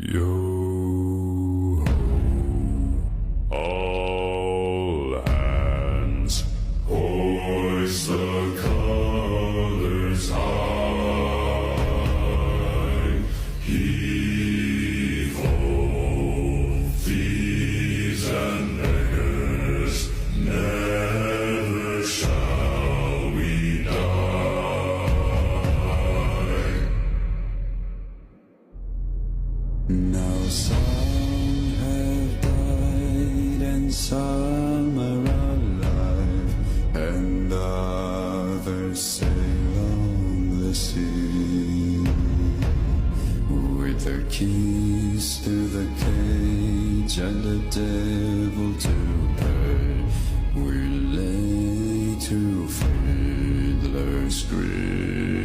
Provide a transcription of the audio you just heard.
Yo ho, all hands, hoist the colors high. Heave ho, thieves and beggars, never shall we die. Now some have died and some are alive, and others sail on the sea. With their keys to the cage and the devil to pay, we lay to fiddler's grave.